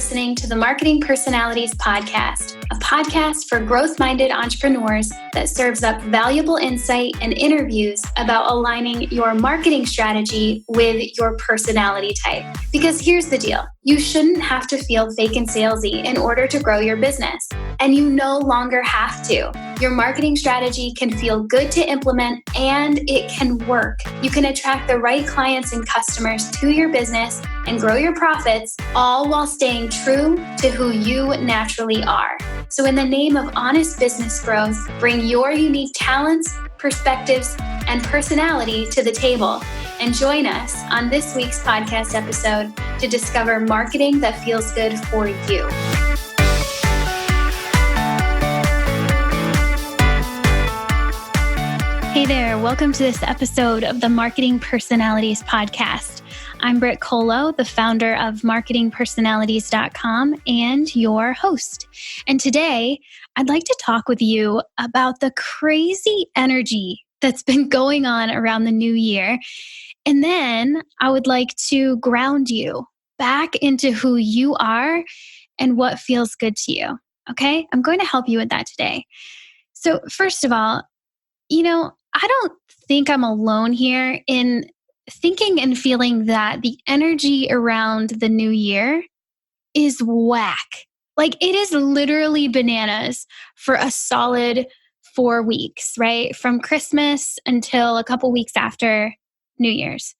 listening to the Marketing Personalities Podcast, a podcast for growth-minded entrepreneurs that serves up valuable insight and interviews about aligning your marketing strategy with your personality type. Because here's the deal. You shouldn't have to feel fake and salesy in order to grow your business. And you no longer have to. Your marketing strategy can feel good to implement and it can work. You can attract the right clients and customers to your business and grow your profits, all while staying true to who you naturally are. So in the name of honest business growth, bring your unique talents, perspectives, and personality to the table. And join us on this week's podcast episode to discover marketing that feels good for you. Hey there, welcome to this episode of the Marketing Personalities Podcast. I'm Brit Kolo, the founder of marketingpersonalities.com and your host. And today, I'd like to talk with you about the crazy energy that's been going on around the new year. And then I would like to ground you back into who you are and what feels good to you. Okay? I'm going to help you with that today. So first of all, I don't think I'm alone here in thinking and feeling that the energy around the new year is whack. Like it is literally bananas for a solid 4 weeks, right? From Christmas until a couple weeks after New Year's.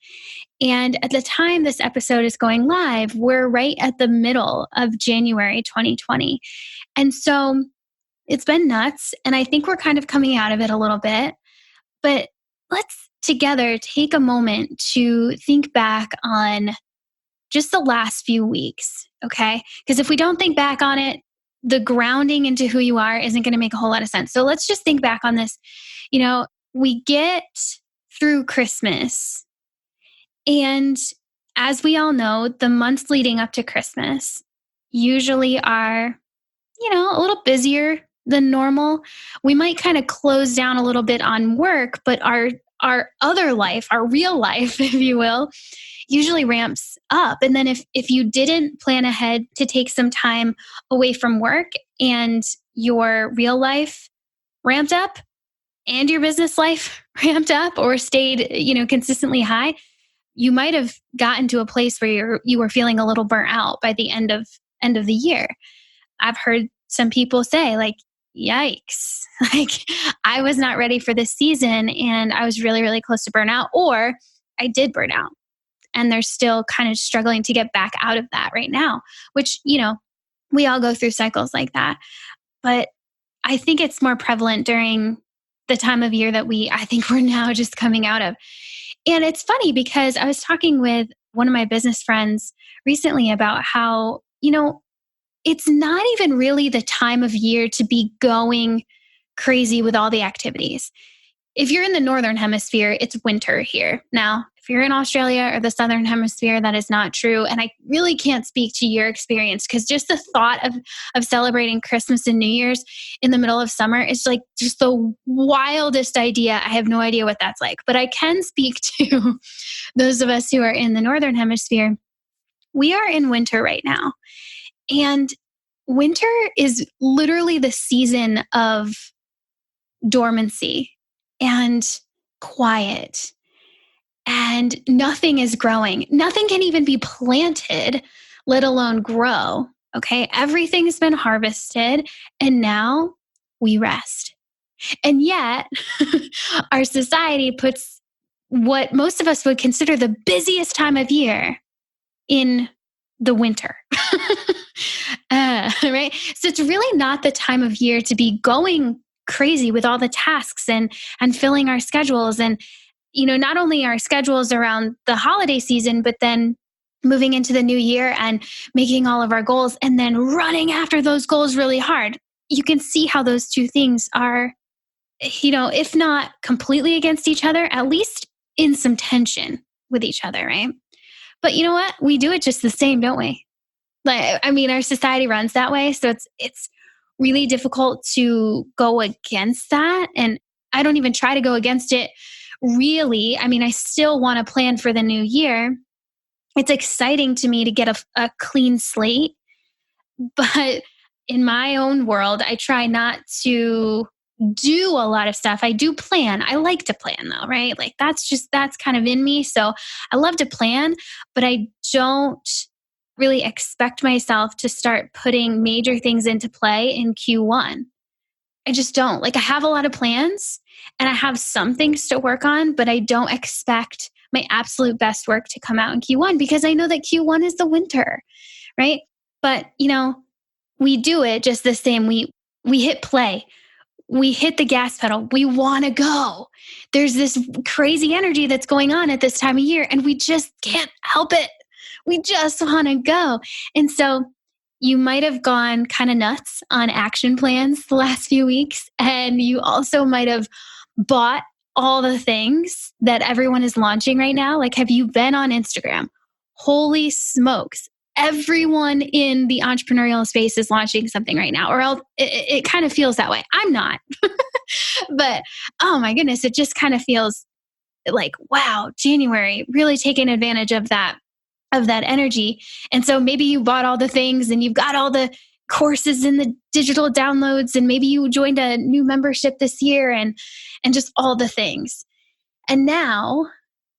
And at the time this episode is going live, we're right at the middle of January 2020. And so it's been nuts. And I think we're kind of coming out of it a little bit. But let's together take a moment to think back on just the last few weeks, okay? Because if we don't think back on it, the grounding into who you are isn't going to make a whole lot of sense. So let's just think back on this. We get through Christmas. And as we all know, the months leading up to Christmas usually are, a little busier than normal. We might kind of close down a little bit on work, but our other life, our real life, if you will, usually ramps up. And then if you didn't plan ahead to take some time away from work and your real life ramped up and your business life ramped up or stayed, consistently high, you might have gotten to a place where you were feeling a little burnt out by the end of the year. I've heard some people say like, yikes, like I was not ready for this season and I was really, really close to burnout, or I did burn out and they're still kind of struggling to get back out of that right now, which, we all go through cycles like that. But I think it's more prevalent during the time of year that I think we're now just coming out of. And it's funny because I was talking with one of my business friends recently about how, it's not even really the time of year to be going crazy with all the activities. If you're in the Northern Hemisphere, it's winter here. Now, if you're in Australia or the Southern Hemisphere, that is not true. And I really can't speak to your experience because just the thought of celebrating Christmas and New Year's in the middle of summer is like just the wildest idea. I have no idea what that's like. But I can speak to those of us who are in the Northern Hemisphere. We are in winter right now. And winter is literally the season of dormancy and quiet. And nothing is growing. Nothing can even be planted, let alone grow. Okay. Everything's been harvested and now we rest. And yet our society puts what most of us would consider the busiest time of year in the winter. Right? So it's really not the time of year to be going crazy with all the tasks and filling our schedules and, not only our schedules around the holiday season, but then moving into the new year and making all of our goals and then running after those goals really hard. You can see how those two things are, if not completely against each other, at least in some tension with each other, right? But you know what? We do it just the same, don't we? Our society runs that way. So it's really difficult to go against that. And I don't even try to go against it really. I still want to plan for the new year. It's exciting to me to get a clean slate But in my own world, I try not to do a lot of stuff. I do plan. I like to plan though, right? Like that's kind of in me. So I love to plan, but I don't really expect myself to start putting major things into play in Q1. I just don't. Like I have a lot of plans and I have some things to work on, but I don't expect my absolute best work to come out in Q1 because I know that Q1 is the winter, right? But, we do it just the same. We hit play. We hit the gas pedal. We want to go. There's this crazy energy that's going on at this time of year and we just can't help it. We just want to go. And so you might have gone kind of nuts on action plans the last few weeks. And you also might have bought all the things that everyone is launching right now. Like, have you been on Instagram? Holy smokes. Everyone in the entrepreneurial space is launching something right now, or else it kind of feels that way. I'm not, but oh my goodness, it just kind of feels like, wow, January, really taking advantage of that energy. And so maybe you bought all the things and you've got all the courses and the digital downloads and maybe you joined a new membership this year and just all the things. And now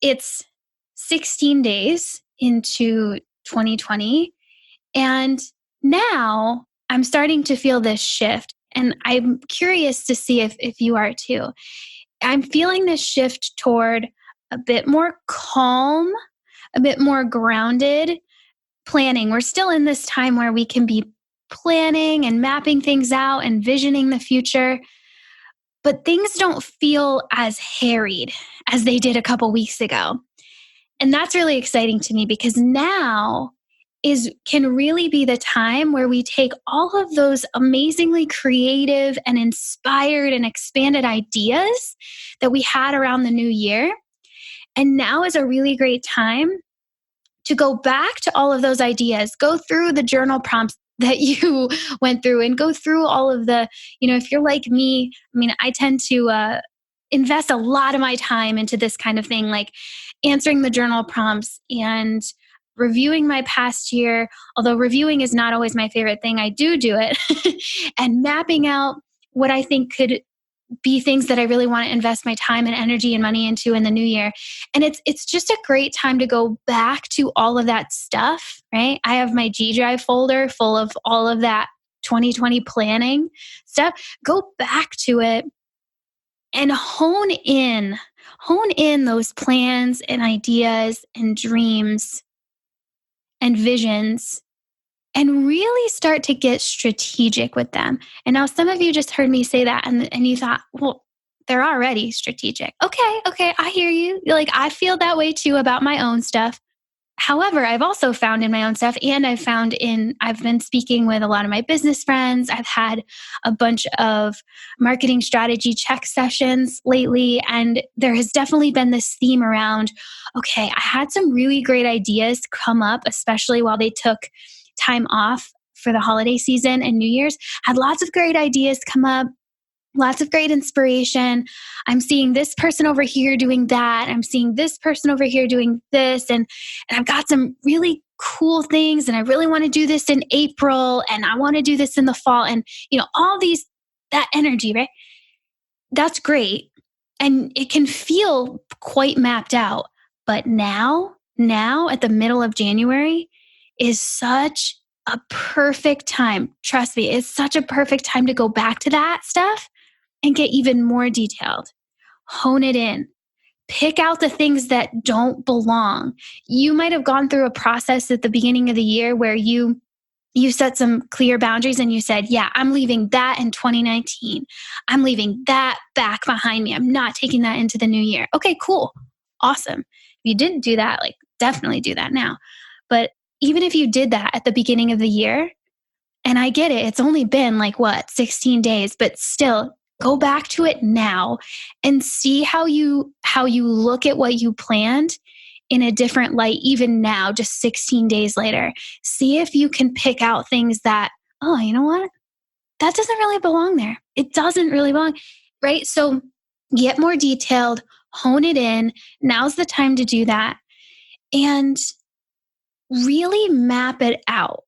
it's 16 days into 2020 and now I'm starting to feel this shift and I'm curious to see if you are too. I'm feeling this shift toward a bit more calm, a bit more grounded planning. We're still in this time where we can be planning and mapping things out and visioning the future, but things don't feel as harried as they did a couple weeks ago. And that's really exciting to me because now is can really be the time where we take all of those amazingly creative and inspired and expanded ideas that we had around the new year. And now is a really great time to go back to all of those ideas, go through the journal prompts that you went through and go through all of the, if you're like me, I mean, I tend to invest a lot of my time into this kind of thing, like answering the journal prompts and reviewing my past year. Although reviewing is not always my favorite thing, I do it and mapping out what I think could be things that I really want to invest my time and energy and money into in the new year. And it's just a great time to go back to all of that stuff, right? I have my G Drive folder full of all of that 2020 planning stuff. Go back to it and hone in those plans and ideas and dreams and visions and really start to get strategic with them. And now some of you just heard me say that and you thought, well, they're already strategic. Okay, I hear you. Like I feel that way too about my own stuff. However, I've also found in my own stuff, and I've been speaking with a lot of my business friends. I've had a bunch of marketing strategy check sessions lately, and there has definitely been this theme around, okay, I had some really great ideas come up, especially while they took time off for the holiday season and New Year's, had lots of great ideas come up. Lots of great inspiration. I'm seeing this person over here doing that. I'm seeing this person over here doing this. And I've got some really cool things. And I really want to do this in April. And I want to do this in the fall. And, all that energy, right? That's great. And it can feel quite mapped out. But now at the middle of January is such a perfect time. Trust me, it's such a perfect time to go back to that stuff and get even more detailed. Hone it in. Pick out the things that don't belong. You might have gone through a process at the beginning of the year where you set some clear boundaries and you said, yeah, I'm leaving that in 2019. I'm leaving that back behind me. I'm not taking that into the new year. Okay, cool. Awesome. If you didn't do that, like definitely do that now. But even if you did that at the beginning of the year, and I get it, it's only been 16 days, but still go back to it now and see how you look at what you planned in a different light, even now, just 16 days later. See if you can pick out things that, oh, you know what? That doesn't really belong there. It doesn't really belong, right? So get more detailed, hone it in. Now's the time to do that. And really map it out.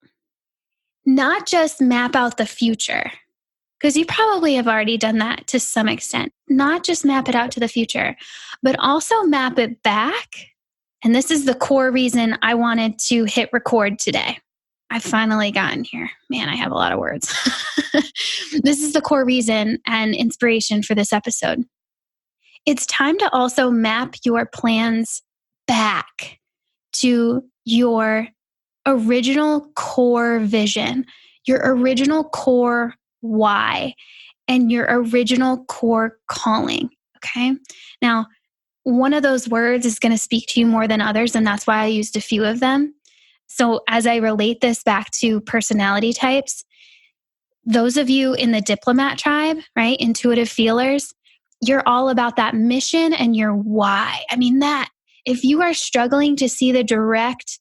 not just map out the future, because you probably have already done that to some extent, not just map it out to the future, but also map it back. And this is the core reason I wanted to hit record today. I've finally gotten here. Man, I have a lot of words. This is the core reason and inspiration for this episode. It's time to also map your plans back to your original core vision, your original core why, and your original core calling. Okay. Now, one of those words is going to speak to you more than others, and that's why I used a few of them. So, as I relate this back to personality types, those of you in the diplomat tribe, right, intuitive feelers, you're all about that mission and your why. I mean, that if you are struggling to see the direct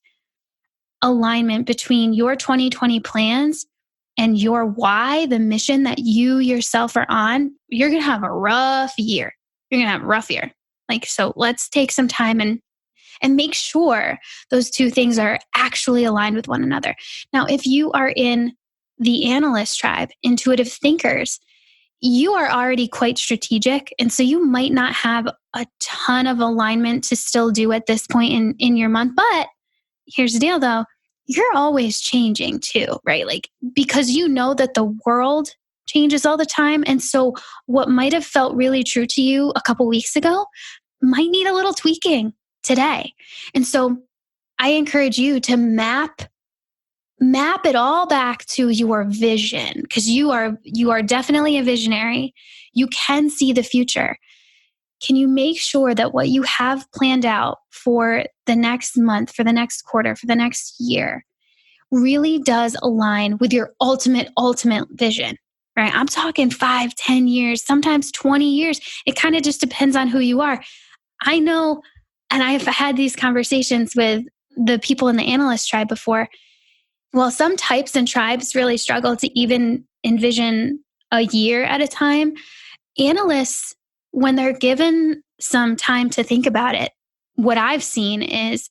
alignment between your 2020 plans and your why, the mission that you yourself are on, you're going to have a rough year. You're going to have a rough year. Like, so let's take some time and make sure those two things are actually aligned with one another. Now, if you are in the analyst tribe, intuitive thinkers, you are already quite strategic. And so you might not have a ton of alignment to still do at this point in your month. But here's the deal though, you're always changing too, right? Like, because you know that the world changes all the time. And so what might have felt really true to you a couple weeks ago might need a little tweaking today. And so I encourage you to map it all back to your vision, because you are definitely a visionary. You can see the future. Can you make sure that what you have planned out for the next month, for the next quarter, for the next year really does align with your ultimate vision, right? I'm talking 5, 10 years, sometimes 20 years. It kind of just depends on who you are. I know, and I've had these conversations with the people in the analyst tribe before. Well, some types and tribes really struggle to even envision a year at a time. Analysts, when they're given some time to think about it, what I've seen is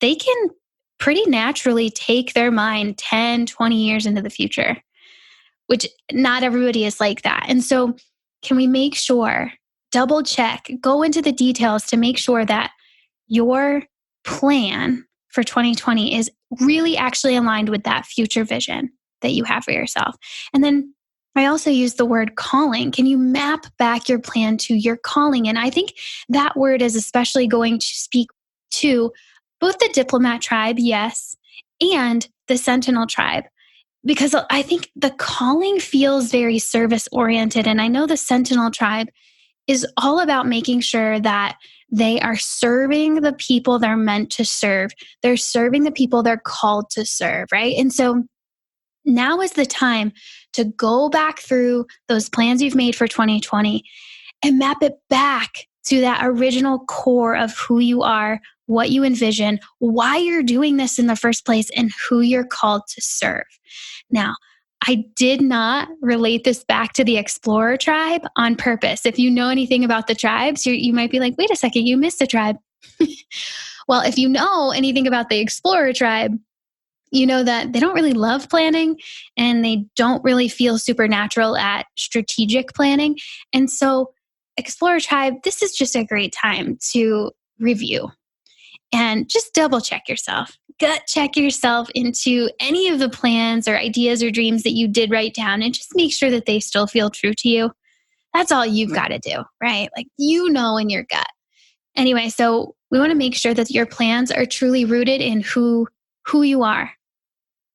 they can pretty naturally take their mind 10, 20 years into the future, which not everybody is like that. And so, can we make sure, double check, go into the details to make sure that your plan for 2020 is really actually aligned with that future vision that you have for yourself? And then I also use the word calling. Can you map back your plan to your calling? And I think that word is especially going to speak to both the diplomat tribe, yes, and the sentinel tribe, because I think the calling feels very service oriented. And I know the sentinel tribe is all about making sure that they are serving the people they're meant to serve. They're serving the people they're called to serve, right? And so now is the time to go back through those plans you've made for 2020 and map it back to that original core of who you are, what you envision, why you're doing this in the first place, and who you're called to serve. Now, I did not relate this back to the explorer tribe on purpose. If you know anything about the tribes, you might be like, wait a second, you missed a tribe. Well, if you know anything about the explorer tribe, you know that they don't really love planning and they don't really feel supernatural at strategic planning. And so, Explorer Tribe, this is just a great time to review and just double check yourself, gut check yourself into any of the plans or ideas or dreams that you did write down, and just make sure that they still feel true to you. That's all you've got to do, right? Like, you know, in your gut. Anyway, so we want to make sure that your plans are truly rooted in who you are,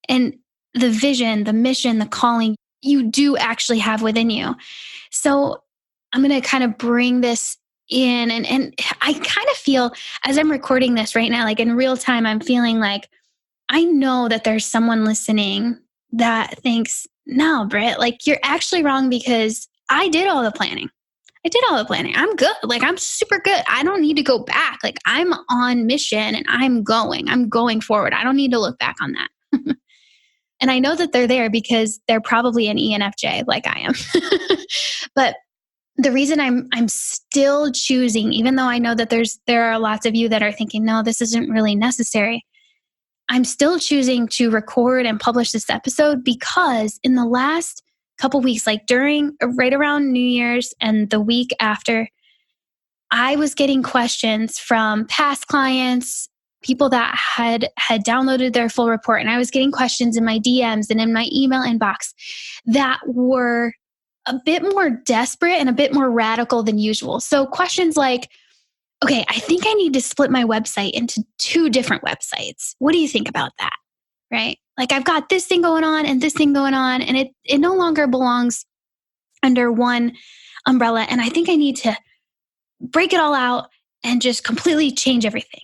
and the vision, the mission, the calling you do actually have within you. So I'm going to kind of bring this in, and I kind of feel, as I'm recording this right now, like in real time, I'm feeling like I know that there's someone listening that thinks, no, Britt, like you're actually wrong, because I did all the planning. I'm good. Like, I'm super good. I don't need to go back. Like, I'm on mission and I'm going forward. I don't need to look back on that. And I know that they're there because they're probably an ENFJ like I am. But the reason I'm still choosing, even though I know that there are lots of you that are thinking, no, this isn't really necessary. I'm still choosing to record and publish this episode because in the last couple weeks, like right around New Year's and the week after, I was getting questions from past clients, people that had downloaded their full report, and I was getting questions in my DMs and in my email inbox that were a bit more desperate and a bit more radical than usual. So questions like, okay, I think I need to split my website into two different websites. What do you think about that? Right? Like I've got this thing going on and this thing going on, and it no longer belongs under one umbrella. And I think I need to break it all out and just completely change everything.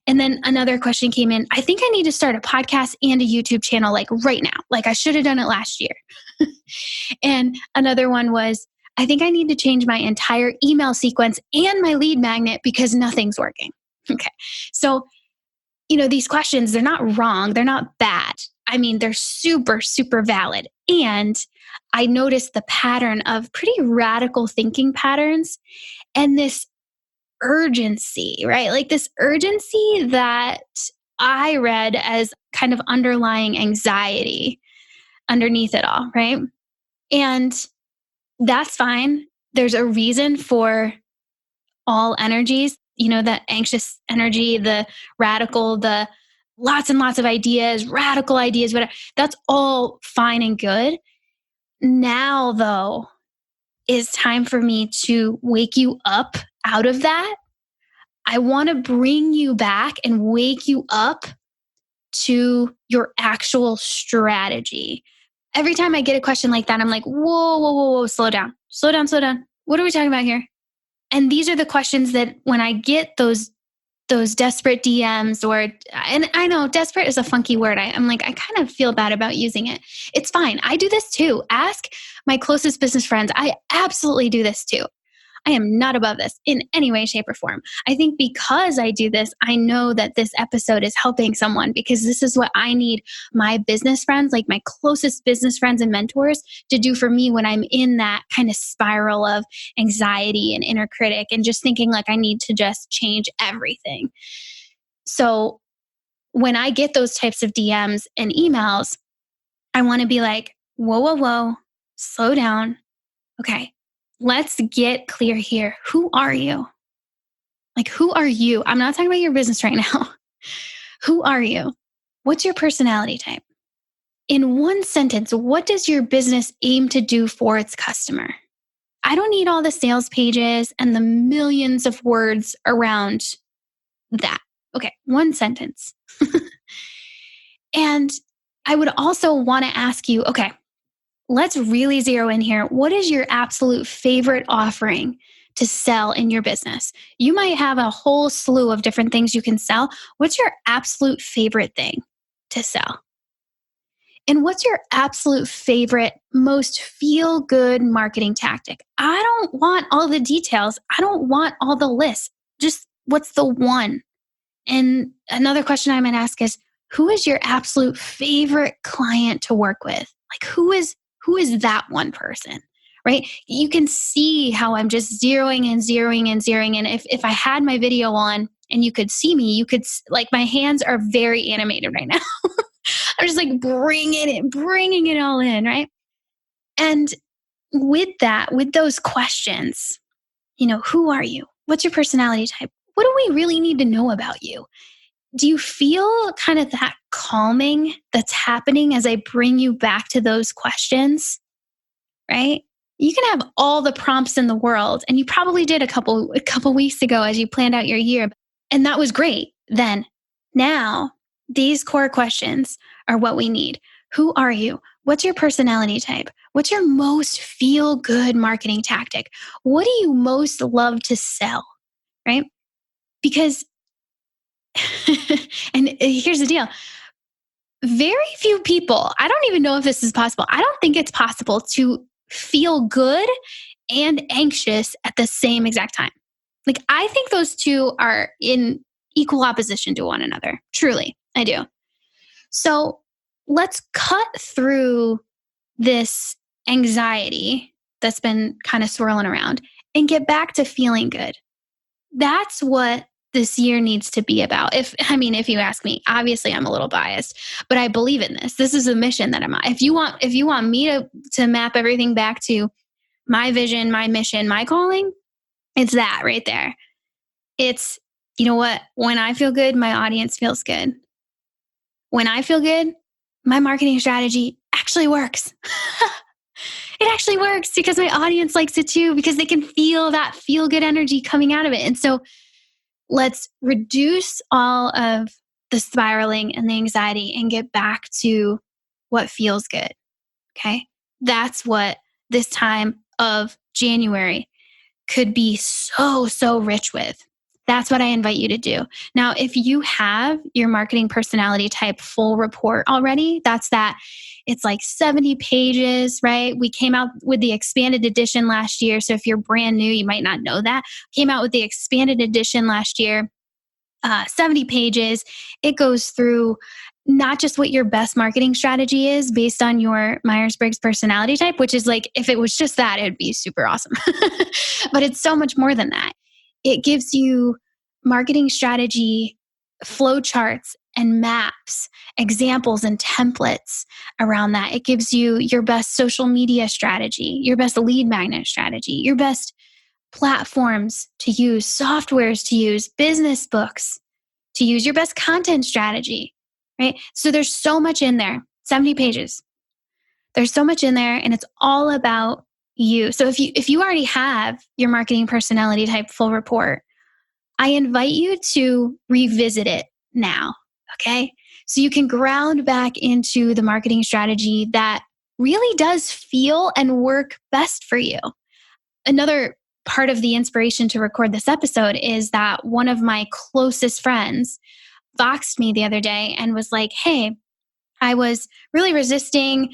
And then another question came in. I think I need to start a podcast and a YouTube channel like right now. Like I should have done it last year. And another one was, I think I need to change my entire email sequence and my lead magnet because nothing's working. Okay. So, these questions, they're not wrong. They're not bad. I mean, they're super, super valid. And I noticed the pattern of pretty radical thinking patterns and this urgency, right? Like this urgency that I read as kind of underlying anxiety underneath it all, right? And that's fine. There's a reason for all energies, the anxious energy, the radical, the lots and lots of ideas, radical ideas, whatever. That's all fine and good. Now, though, is time for me to wake you up out of that. I want to bring you back and wake you up to your actual strategy. Every time I get a question like that, I'm like, whoa, whoa, whoa, whoa, slow down, slow down, slow down. What are we talking about here? And these are the questions that when I get those desperate DMs and I know desperate is a funky word. I'm like, I kind of feel bad about using it. It's fine. I do this too. Ask my closest business friends. I absolutely do this too. I am not above this in any way, shape, or form. I think because I do this, I know that this episode is helping someone because this is what I need my business friends, like my closest business friends and mentors, to do for me when I'm in that kind of spiral of anxiety and inner critic and just thinking like I need to just change everything. So when I get those types of DMs and emails, I want to be like, whoa, whoa, whoa, slow down. Okay, let's get clear here. Who are you? Like, who are you? I'm not talking about your business right now. Who are you? What's your personality type? In one sentence, what does your business aim to do for its customer? I don't need all the sales pages and the millions of words around that. Okay, one sentence. And I would also want to ask you, okay, let's really zero in here. What is your absolute favorite offering to sell in your business? You might have a whole slew of different things you can sell. What's your absolute favorite thing to sell? And what's your absolute favorite, most feel good marketing tactic? I don't want all the details. I don't want all the lists. Just what's the one? And another question I might ask is, who is your absolute favorite client to work with? Like who is that one person, right? You can see how I'm just zeroing and zeroing and zeroing. And if I had my video on and you could see me, you could, like, my hands are very animated right now. I'm just like bringing it all in, right? And with that, with those questions, who are you? What's your personality type? What do we really need to know about you? Do you feel kind of that calming that's happening as I bring you back to those questions? Right? You can have all the prompts in the world, and you probably did a couple weeks ago as you planned out your year, and that was great then. Now, these core questions are what we need. Who are you? What's your personality type? What's your most feel good marketing tactic? What do you most love to sell? Right? Because and here's the deal. Very few people, I don't even know if this is possible. I don't think it's possible to feel good and anxious at the same exact time. Like, I think those two are in equal opposition to one another. Truly, I do. So let's cut through this anxiety that's been kind of swirling around and get back to feeling good. That's what this year needs to be about. If you ask me, obviously I'm a little biased, but I believe in this. This is a mission that I'm on. If you want me to map everything back to my vision, my mission, my calling, it's that right there. It's, you know what? When I feel good, my audience feels good. When I feel good, my marketing strategy actually works. It actually works because my audience likes it too, because they can feel that feel good energy coming out of it. And so let's reduce all of the spiraling and the anxiety and get back to what feels good. Okay. That's what this time of January could be so rich with. That's what I invite you to do. Now, if you have your marketing personality type full report already, it's like 70 pages, right? We came out with the expanded edition last year. So if you're brand new, you might not know that. Came out with the expanded edition last year. 70 pages. It goes through not just what your best marketing strategy is based on your Myers-Briggs personality type, which is like, if it was just that, it'd be super awesome. But it's so much more than that. It gives you marketing strategy, flow charts and maps, examples and templates around that. It gives you your best social media strategy, your best lead magnet strategy, your best platforms to use, softwares to use, business books to use, your best content strategy, right? So there's so much in there, 70 pages. There's so much in there and it's all about you. So if you already have your marketing personality type full report, I invite you to revisit it now, okay? So you can ground back into the marketing strategy that really does feel and work best for you. Another part of the inspiration to record this episode is that one of my closest friends voxed me the other day and was like, hey, I was really resisting,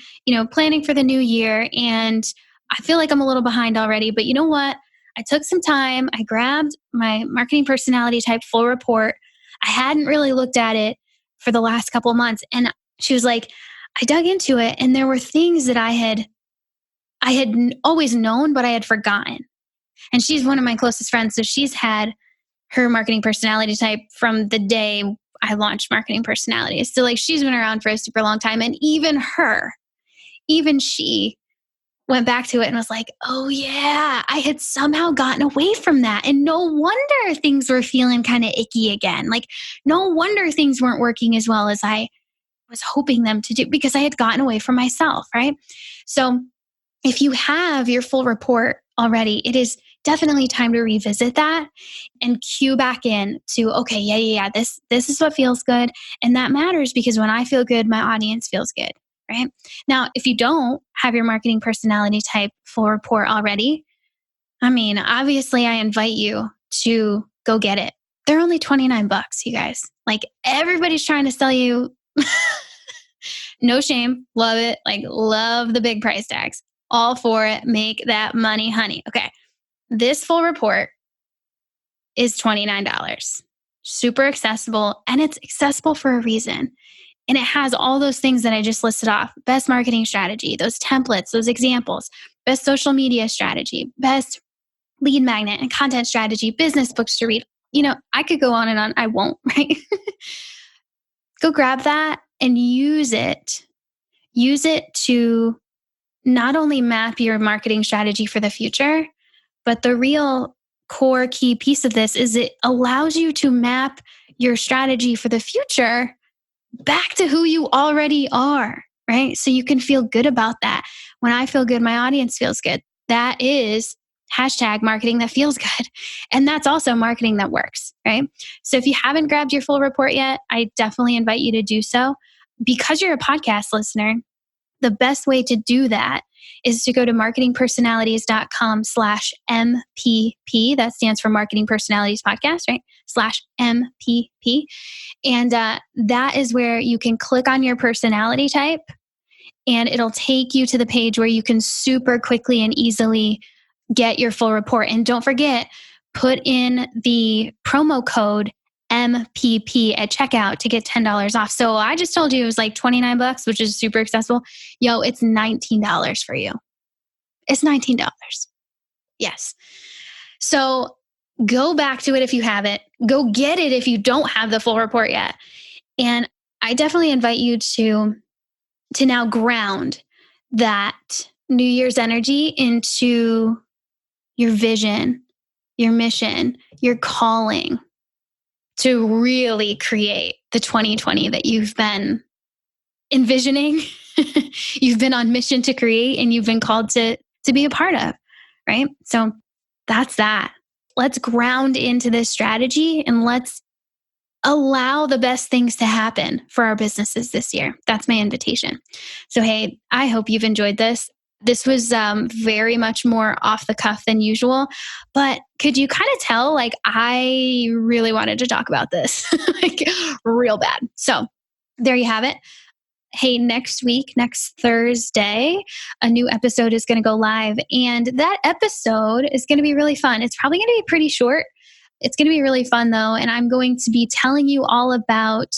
planning for the new year. And I feel like I'm a little behind already, but you know what? I took some time. I grabbed my marketing personality type full report. I hadn't really looked at it for the last couple of months. And she was like, I dug into it and there were things that I had always known, but I had forgotten. And she's one of my closest friends. So she's had her marketing personality type from the day I launched marketing personalities. So like she's been around for a super long time. And even she went back to it and was like, oh yeah, I had somehow gotten away from that. And no wonder things were feeling kind of icky again. Like no wonder things weren't working as well as I was hoping them to do because I had gotten away from myself, right? So if you have your full report already, it is definitely time to revisit that and cue back in to, okay, yeah. This is what feels good. And that matters because when I feel good, my audience feels good, right? Now, if you don't have your marketing personality type full report already, obviously I invite you to go get it. They're only $29, you guys. Like everybody's trying to sell you. No shame. Love it. Like love the big price tags. All for it. Make that money, honey. Okay. This full report is $29. Super accessible. And it's accessible for a reason. And it has all those things that I just listed off. Best marketing strategy, those templates, those examples, best social media strategy, best lead magnet and content strategy, business books to read. I could go on and on. I won't, right? Go grab that and use it. Use it to not only map your marketing strategy for the future, but the real core key piece of this is it allows you to map your strategy for the future back to who you already are, right? So you can feel good about that. When I feel good, my audience feels good. That is #marketing that feels good. And that's also marketing that works, right? So if you haven't grabbed your full report yet, I definitely invite you to do so. Because you're a podcast listener, the best way to do that is to go to marketingpersonalities.com/MPP. That stands for Marketing Personalities Podcast, right? /MPP. And that is where you can click on your personality type and it'll take you to the page where you can super quickly and easily get your full report. And don't forget, put in the promo code MPP at checkout to get $10 off. So I just told you it was like $29, which is super accessible. Yo, it's $19 for you. It's $19. Yes. So go back to it if you have it. go get it if you don't have the full report yet. And I definitely invite you to now ground that New Year's energy into your vision, your mission, your calling, to really create the 2020 that you've been envisioning, you've been on mission to create, and you've been called to be a part of, right? So that's that. Let's ground into this strategy and let's allow the best things to happen for our businesses this year. That's my invitation. So, hey, I hope you've enjoyed this. This was very much more off the cuff than usual, but could you kind of tell, like, I really wanted to talk about this, like, real bad. So there you have it. Hey, next week, next Thursday, a new episode is going to go live. And that episode is going to be really fun. It's probably going to be pretty short. It's going to be really fun though. And I'm going to be telling you all about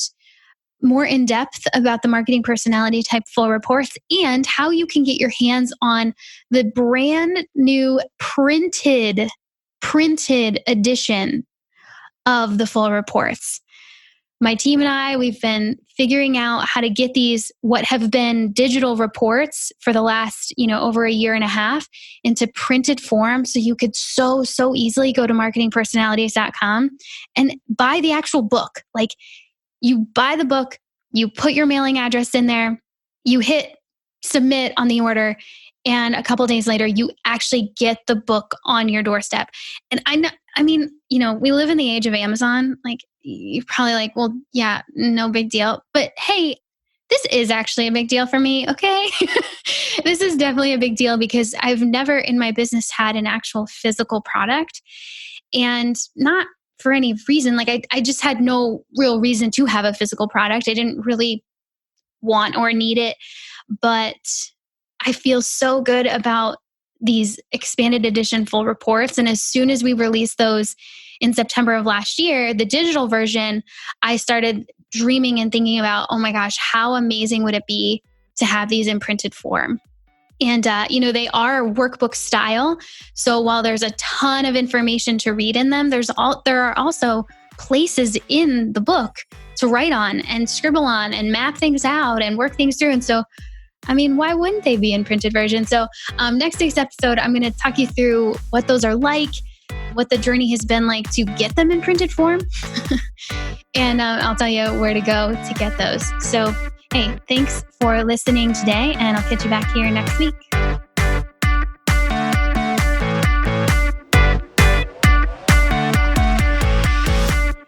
more in depth about the marketing personality type full reports and how you can get your hands on the brand new printed edition of the full reports. My team and I, we've been figuring out how to get these, what have been digital reports for the last, over a year and a half, into printed form. So you could so easily go to marketingpersonalities.com and buy the actual book. Like, you buy the book, you put your mailing address in there, you hit submit on the order, and a couple of days later, you actually get the book on your doorstep. And we live in the age of Amazon. Like, you're probably like, well, yeah, no big deal. But hey, this is actually a big deal for me, okay? This is definitely a big deal because I've never in my business had an actual physical product, and not for any reason. Like, I just had no real reason to have a physical product. I didn't really want or need it, but I feel so good about these expanded edition full reports. And as soon as we released those in September of last year, the digital version, I started dreaming and thinking about, oh my gosh, how amazing would it be to have these in printed form? And, they are workbook style. So while there's a ton of information to read in them, there are also places in the book to write on and scribble on and map things out and work things through. And so, why wouldn't they be in printed version? So next week's episode, I'm going to talk you through what those are like, what the journey has been like to get them in printed form. And I'll tell you where to go to get those. So, hey, thanks for listening today, and I'll catch you back here next week.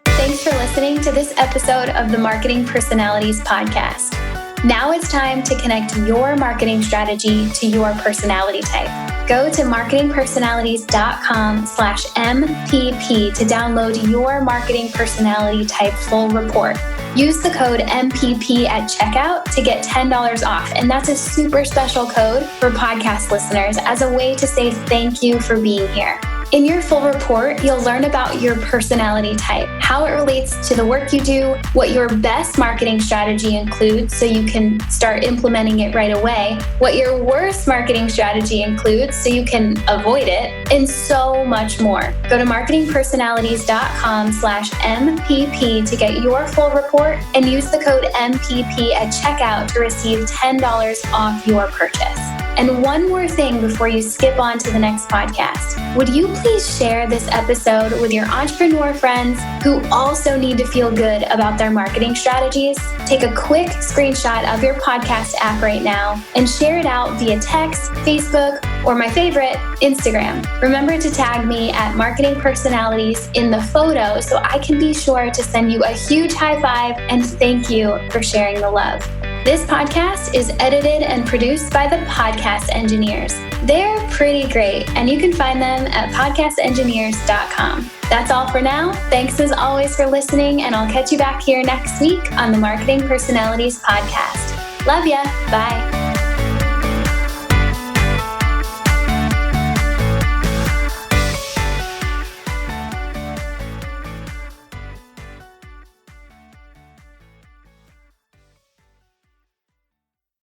Thanks for listening to this episode of the Marketing Personalities Podcast. Now it's time to connect your marketing strategy to your personality type. Go to marketingpersonalities.com/MPP to download your marketing personality type full report. Use the code MPP at checkout to get $10 off. And that's a super special code for podcast listeners as a way to say thank you for being here. In your full report, you'll learn about your personality type, how it relates to the work you do, what your best marketing strategy includes so you can start implementing it right away, what your worst marketing strategy includes so you can avoid it, and so much more. Go to marketingpersonalities.com/MPP to get your full report and use the code MPP at checkout to receive $10 off your purchase. And one more thing before you skip on to the next podcast. Would you please share this episode with your entrepreneur friends who also need to feel good about their marketing strategies? Take a quick screenshot of your podcast app right now and share it out via text, Facebook, or my favorite, Instagram. Remember to tag me at Marketing Personalities in the photo so I can be sure to send you a huge high five and thank you for sharing the love. This podcast is edited and produced by the Podcast Engineers. They're pretty great, and you can find them at podcastengineers.com. That's all for now. Thanks as always for listening, and I'll catch you back here next week on the Marketing Personalities Podcast. Love ya. Bye.